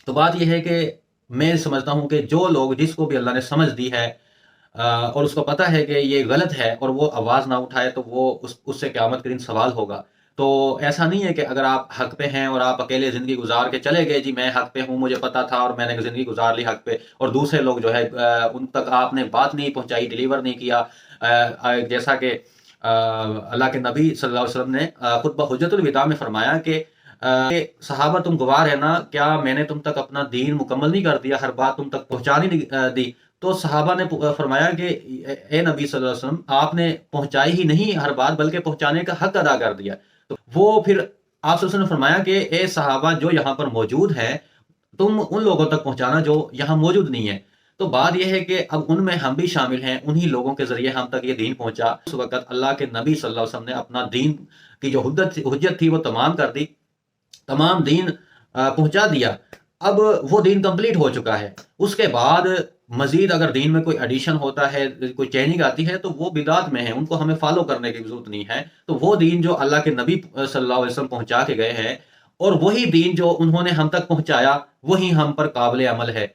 تو بات یہ ہے کہ میں سمجھتا ہوں کہ جو لوگ، جس کو بھی اللہ نے سمجھ دی ہے اور اس کو پتہ ہے کہ یہ غلط ہے اور وہ آواز نہ اٹھائے، تو وہ اس سے قیامت کے دن سوال ہوگا۔ تو ایسا نہیں ہے کہ اگر آپ حق پہ ہیں اور آپ اکیلے زندگی گزار کے چلے گئے، جی میں حق پہ ہوں، مجھے پتا تھا اور میں نے زندگی گزار لی حق پہ، اور دوسرے لوگ جو ہے ان تک آپ نے بات نہیں پہنچائی، ڈیلیور نہیں کیا۔ جیسا کہ اللہ کے نبی صلی اللہ علیہ وسلم نے خطبہ حجت الوداع میں فرمایا کہ صحابہ تم گواہ رہنا، کیا میں نے تم تک اپنا دین مکمل نہیں کر دیا، ہر بات تم تک پہنچانی نہیں دی؟ تو صحابہ نے فرمایا کہ اے نبی صلی اللہ علیہ وسلم، آپ نے پہنچائی ہی نہیں ہر بات، بلکہ پہنچانے کا حق ادا کر دیا۔ تو وہ پھر آپ صلی اللہ علیہ وسلم نے فرمایا کہ اے صحابہ جو یہاں پر موجود ہیں، تم ان لوگوں تک پہنچانا جو یہاں موجود نہیں ہے۔ تو بات یہ ہے کہ اب ان میں ہم بھی شامل ہیں، انہی لوگوں کے ذریعے ہم تک یہ دین پہنچا۔ اس وقت اللہ کے نبی صلی اللہ علیہ وسلم نے اپنا دین کی جو حجت تھی وہ تمام کر دی، تمام دین پہنچا دیا۔ اب وہ دین کمپلیٹ ہو چکا ہے۔ اس کے بعد مزید اگر دین میں کوئی ایڈیشن ہوتا ہے، کوئی چینجنگ آتی ہے، تو وہ بدعت میں ہے، ان کو ہمیں فالو کرنے کی ضرورت نہیں ہے۔ تو وہ دین جو اللہ کے نبی صلی اللہ علیہ وسلم پہنچا کے گئے ہیں، اور وہی دین جو انہوں نے ہم تک پہنچایا، وہی ہم پر قابل عمل ہے۔